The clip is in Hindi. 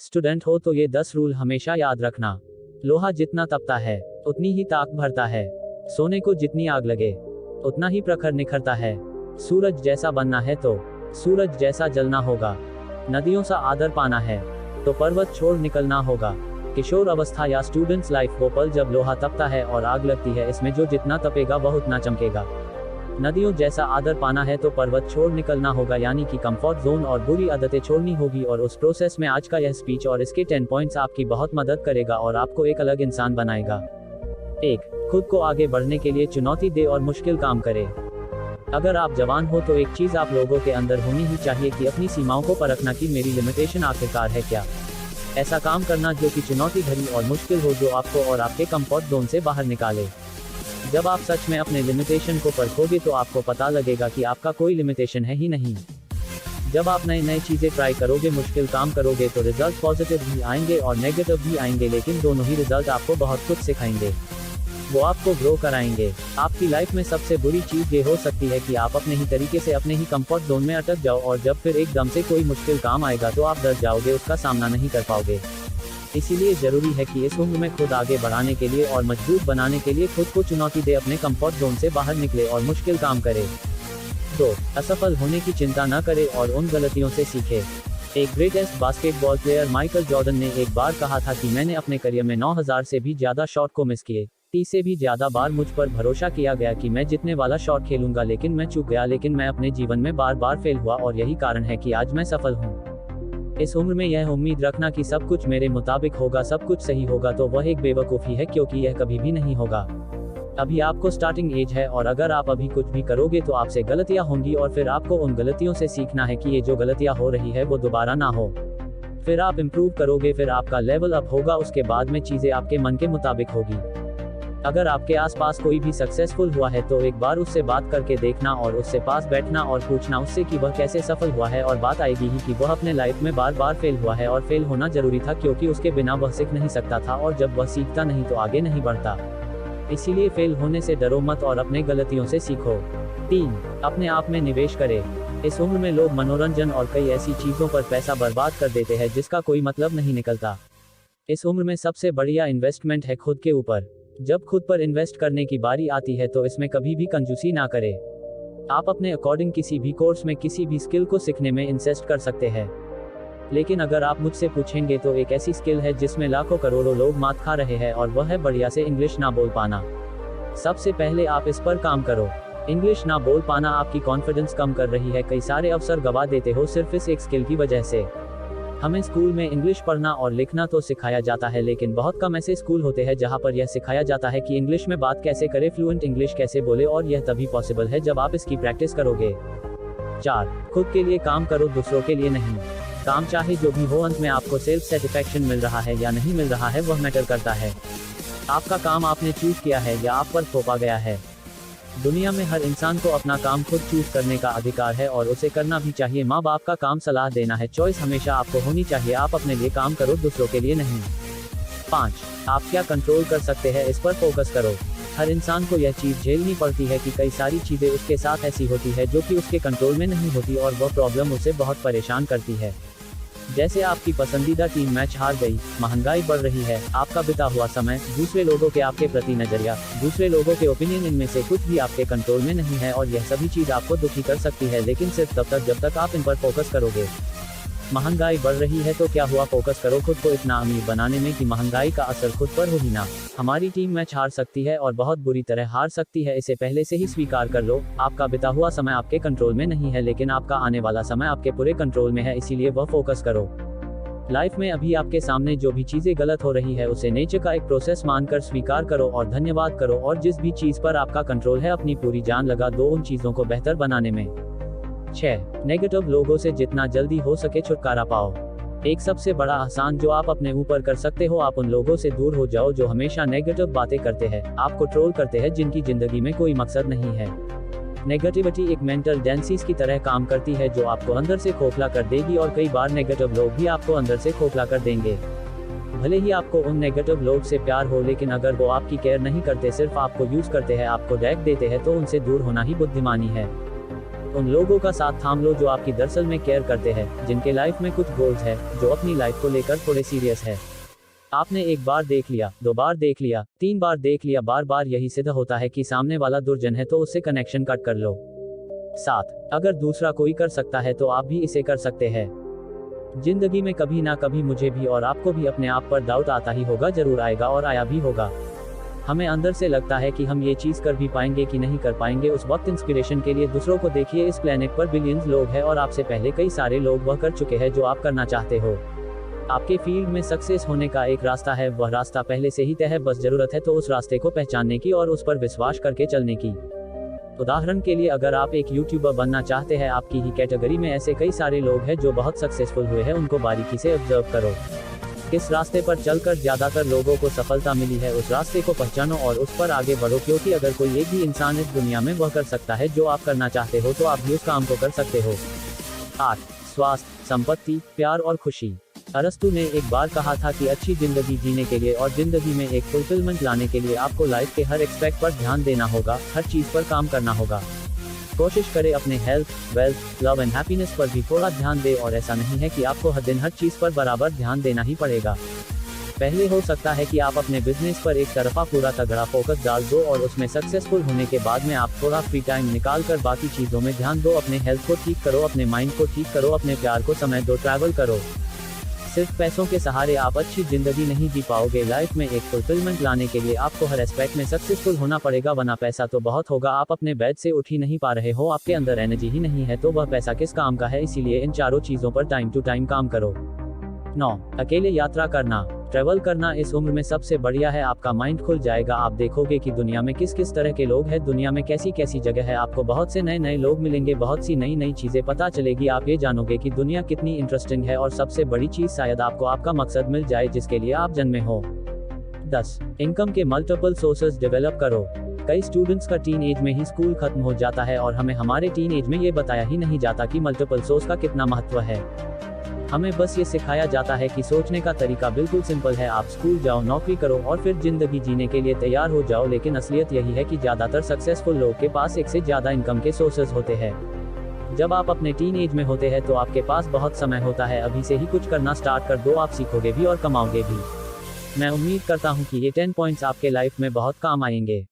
स्टूडेंट हो तो ये 10 रूल हमेशा याद रखना। लोहा जितना तपता है उतनी ही ताक भरता है। सोने को जितनी आग लगे उतना ही प्रखर निखरता है। सूरज जैसा बनना है तो सूरज जैसा जलना होगा। नदियों सा आदर पाना है तो पर्वत छोड़ निकलना होगा। किशोर अवस्था या स्टूडेंट्स लाइफ वो पल जब लोहा तपता है और आग लगती है, इसमें जो जितना तपेगा वह उतना चमकेगा। नदियों जैसा आदर पाना है तो पर्वत छोड़ निकलना होगा, यानी कि कंफर्ट जोन और बुरी आदतें छोड़नी होगी। और उस प्रोसेस में आज का यह स्पीच और इसके 10 पॉइंट्स आपकी बहुत मदद करेगा और आपको एक अलग इंसान बनाएगा। 1. खुद को आगे बढ़ने के लिए चुनौती दे और मुश्किल काम करे। अगर आप जवान हो तो एक चीज आप लोगों के अंदर होनी ही चाहिए कि अपनी सीमाओं को परखना कि मेरी लिमिटेशन आखिरकार है क्या। ऐसा काम करना जो कि चुनौती भरी और मुश्किल हो, जो आपको और आपके कंफर्ट जोन से बाहर निकाले। जब आप सच में अपने लिमिटेशन को परखोगे तो आपको पता लगेगा कि आपका कोई लिमिटेशन है ही नहीं। जब आप नई चीजें ट्राई करोगे, मुश्किल काम करोगे तो रिजल्ट पॉजिटिव भी आएंगे और नेगेटिव भी आएंगे, लेकिन दोनों ही रिजल्ट आपको बहुत कुछ सिखाएंगे। वो आपको ग्रो कराएंगे। आपकी लाइफ में सबसे बुरी चीज ये हो सकती है कि आप अपने ही तरीके से अपने ही कंफर्ट जोन में अटक जाओ और जब फिर एकदम से कोई मुश्किल काम आएगा तो आप डर जाओगे, उसका सामना नहीं कर पाओगे। इसीलिए जरूरी है कि इस उम्र में खुद आगे बढ़ाने के लिए और मजबूत बनाने के लिए खुद को चुनौती दे, अपने कंफर्ट जोन से बाहर निकले और मुश्किल काम करे। 2. असफल होने की चिंता न करे और उन गलतियों से सीखे। एक greatest basketball player Michael Jordan ने एक बार कहा था कि मैंने अपने करियर में 9000 से भी ज्यादा शॉट को मिस किए। 30 से भी ज्यादा बार मुझ पर भरोसा किया गया कि मैं जितने वाला शॉट खेलूंगा, लेकिन मैं चूक गया। लेकिन मैं अपने जीवन में बार बार फेल हुआ और यही कारण है कि आज मैं सफल हूँ। इस उम्र में यह उम्मीद रखना कि सब कुछ मेरे मुताबिक होगा, सब कुछ सही होगा, तो वह एक बेवकूफ़ी है, क्योंकि यह कभी भी नहीं होगा। अभी आपको स्टार्टिंग एज है और अगर आप अभी कुछ भी करोगे तो आपसे गलतियां होंगी और फिर आपको उन गलतियों से सीखना है कि ये जो गलतियां हो रही है वो दोबारा ना हो। फिर आप इम्प्रूव करोगे, फिर आपका लेवल अप होगा, उसके बाद में चीजें आपके मन के मुताबिक होगी। अगर आपके आसपास कोई भी सक्सेसफुल हुआ है तो एक बार उससे बात करके देखना और उससे पास बैठना और पूछना उससे कि वह कैसे सफल हुआ है, और बात आएगी ही कि वह अपने लाइफ में बार बार फेल हुआ है और फेल होना जरूरी था, क्योंकि उसके बिना वह सीख नहीं सकता था और जब वह सीखता नहीं तो आगे नहीं बढ़ता। इसीलिए फेल होने से डरो मत और अपने गलतियों से सीखो। 3. अपने आप में निवेश करें। इस उम्र में लोग मनोरंजन और कई ऐसी चीजों पर पैसा बर्बाद कर देते हैं जिसका कोई मतलब नहीं निकलता। इस उम्र में सबसे बढ़िया इन्वेस्टमेंट है खुद के ऊपर। जब खुद पर इन्वेस्ट करने की बारी आती है तो इसमें कभी भी कंजूसी ना करें। आप अपने अकॉर्डिंग किसी भी कोर्स में किसी भी स्किल को सीखने में इन्वेस्ट कर सकते हैं, लेकिन अगर आप मुझसे पूछेंगे तो एक ऐसी स्किल है जिसमें लाखों करोड़ों लोग मात खा रहे हैं और वह है बढ़िया से इंग्लिश ना बोल पाना। सबसे पहले आप इस पर काम करो। इंग्लिश ना बोल पाना आपकी कॉन्फिडेंस कम कर रही है, कई सारे अवसर गवा देते हो सिर्फ इस एक स्किल की वजह से। हमें स्कूल में इंग्लिश पढ़ना और लिखना तो सिखाया जाता है, लेकिन बहुत कम ऐसे स्कूल होते हैं जहां पर यह सिखाया जाता है कि इंग्लिश में बात कैसे करें, फ्लुएंट इंग्लिश कैसे बोले, और यह तभी पॉसिबल है जब आप इसकी प्रैक्टिस करोगे। 4. खुद के लिए काम करो, दूसरों के लिए नहीं। काम चाहे जो भी हो, अंत में आपको सेल्फ सेटिस्फैक्शन मिल रहा है या नहीं मिल रहा है वह मैटर करता है। आपका काम आपने चूज किया है या आप पर थोपा गया है। दुनिया में हर इंसान को अपना काम खुद चूज करने का अधिकार है और उसे करना भी चाहिए। माँ बाप का काम सलाह देना है, चॉइस हमेशा आपको होनी चाहिए। आप अपने लिए काम करो, दूसरों के लिए नहीं। 5. आप क्या कंट्रोल कर सकते हैं, इस पर फोकस करो। हर इंसान को यह चीज झेलनी पड़ती है कि कई सारी चीजें उसके साथ ऐसी होती है जो कि उसके कंट्रोल में नहीं होती और वह प्रॉब्लम उसे बहुत परेशान करती है। जैसे आपकी पसंदीदा टीम मैच हार गई, महंगाई बढ़ रही है, आपका बिता हुआ समय, दूसरे लोगों के आपके प्रति नजरिया, दूसरे लोगों के ओपिनियन, इनमें से कुछ भी आपके कंट्रोल में नहीं है और यह सभी चीज आपको दुखी कर सकती है, लेकिन सिर्फ तब तक जब तक आप इन पर फोकस करोगे। महंगाई बढ़ रही है तो क्या हुआ, फोकस करो खुद को इतना अमीर बनाने में कि महंगाई का असर खुद पर हो ही ना। हमारी टीम मैच हार सकती है और बहुत बुरी तरह हार सकती है, इसे पहले से ही स्वीकार कर लो। आपका बिता हुआ समय आपके कंट्रोल में नहीं है, लेकिन आपका आने वाला समय आपके पूरे कंट्रोल में है, इसीलिए वह फोकस करो। लाइफ में अभी आपके सामने जो भी चीजें गलत हो रही है उसे नेचर का एक प्रोसेस मानकर स्वीकार करो और धन्यवाद करो, और जिस भी चीज पर आपका कंट्रोल है अपनी पूरी जान लगा दो उन चीजों को बेहतर बनाने में। 6. नेगेटिव लोगों से जितना जल्दी हो सके छुटकारा पाओ। एक सबसे बड़ा आसान जो आप अपने ऊपर कर सकते हो, आप उन लोगों से दूर हो जाओ जो हमेशा नेगेटिव बातें करते हैं, आपको ट्रोल करते हैं, जिनकी जिंदगी में कोई मकसद नहीं है। नेगेटिविटी एक मेंटल डेंसिस की तरह काम करती है जो आपको अंदर से खोखला कर देगी, और कई बार नेगेटिव लोग भी आपको अंदर से खोखला कर देंगे। भले ही आपको उन नेगेटिव लोग से प्यार हो, लेकिन अगर वो आपकी केयर नहीं करते, सिर्फ आपको यूज करते हैं, आपको डैक देते हैं, तो उनसे दूर होना ही बुद्धिमानी है। उन लोगों का साथ थाम लो जो आपकी दरअसल में केयर करते हैं, जिनके लाइफ में कुछ गोल्स है, जो अपनी लाइफ को लेकर थोड़े सीरियस है। आपने एक बार देख लिया, 2 बार देख लिया, 3 बार देख लिया, बार बार यही सिद्ध होता है कि सामने वाला दुर्जन है तो उससे कनेक्शन कट कर लो। 7 अगर दूसरा कोई कर सकता है तो आप भी इसे कर सकते हैं। जिंदगी में कभी ना कभी मुझे भी और आपको भी अपने आप पर डाउट आता ही होगा, जरूर आएगा और आया भी होगा। हमें अंदर से लगता है कि हम ये चीज कर भी पाएंगे कि नहीं कर पाएंगे। उस वक्त इंस्पिरेशन के लिए दूसरों को देखिए। इस प्लेनेट पर बिलियंस लोग हैं और आपसे पहले कई सारे लोग वह कर चुके हैं जो आप करना चाहते हो। आपके फील्ड में सक्सेस होने का एक रास्ता है, वह रास्ता पहले से ही तय है, बस जरूरत है तो उस रास्ते को पहचानने की और उस पर विश्वास करके चलने की। उदाहरण के लिए अगर आप एक यूट्यूबर बनना चाहते हैं, आपकी ही कैटेगरी में ऐसे कई सारे लोग हैं जो बहुत सक्सेसफुल हुए हैं, उनको बारीकी से ऑब्जर्व करो। किस रास्ते पर चलकर ज्यादातर लोगों को सफलता मिली है, उस रास्ते को पहचानो और उस पर आगे बढ़ो, क्योंकि अगर कोई एक भी इंसान इस दुनिया में वह कर सकता है जो आप करना चाहते हो तो आप भी उस काम को कर सकते हो। 8 स्वास्थ्य, संपत्ति, प्यार और खुशी। अरस्तु ने एक बार कहा था कि अच्छी जिंदगी जीने के लिए और जिंदगी में एक फुलफिलमेंट लाने के लिए आपको लाइफ के हर एस्पेक्ट पर ध्यान देना होगा, हर चीज पर काम करना होगा। कोशिश करें अपने health, wealth, love and happiness पर भी थोड़ा ध्यान दे, और ऐसा नहीं है कि आपको हर दिन हर चीज पर बराबर ध्यान देना ही पड़ेगा। पहले हो सकता है कि आप अपने बिजनेस पर एक तरफा पूरा तगड़ा फोकस डाल दो और उसमें सक्सेसफुल होने के बाद में आप थोड़ा फ्री टाइम निकाल कर बाकी चीजों में ध्यान दो। अपने हेल्थ को ठीक करो, अपने माइंड को ठीक करो, अपने प्यार को समय दो, ट्रैवल करो। सिर्फ पैसों के सहारे आप अच्छी जिंदगी नहीं जी पाओगे। लाइफ में एक फुलफिलमेंट लाने के लिए आपको हर एस्पेक्ट में सक्सेसफुल होना पड़ेगा, वरना पैसा तो बहुत होगा, आप अपने बेड से उठ ही नहीं पा रहे हो, आपके अंदर एनर्जी ही नहीं है, तो वह पैसा किस काम का है। इसीलिए इन चारों चीजों पर टाइम टू टाइम काम करो। 9 अकेले यात्रा करना, ट्रैवल करना इस उम्र में सबसे बढ़िया है। आपका माइंड खुल जाएगा, आप देखोगे कि दुनिया में किस किस तरह के लोग हैं, दुनिया में कैसी कैसी जगह है, आपको बहुत से नए नए लोग मिलेंगे, बहुत सी नई नई चीजें पता चलेगी। आप ये जानोगे कि दुनिया कितनी इंटरेस्टिंग है, और सबसे बड़ी चीज शायद आपको आपका मकसद मिल जाए जिसके लिए आप जन्मे हो। 10 इनकम के मल्टीपल सोर्सेज डेवलप करो। कई स्टूडेंट्स का टीन एज में ही स्कूल खत्म हो जाता है और हमें हमारे टीन एज में ये बताया ही नहीं जाता कि मल्टीपल सोर्स का कितना महत्व है। हमें बस ये सिखाया जाता है कि सोचने का तरीका बिल्कुल सिंपल है, आप स्कूल जाओ, नौकरी करो और फिर जिंदगी जीने के लिए तैयार हो जाओ। लेकिन असलियत यही है कि ज्यादातर सक्सेसफुल लोग के पास एक से ज्यादा इनकम के सोर्सेज होते हैं। जब आप अपने टीन एज में होते हैं तो आपके पास बहुत समय होता है, अभी से ही कुछ करना स्टार्ट कर दो, आप सीखोगे भी और कमाओगे भी। मैं उम्मीद करता हूँ कि ये 10 पॉइंट्स आपके लाइफ में बहुत काम आएंगे।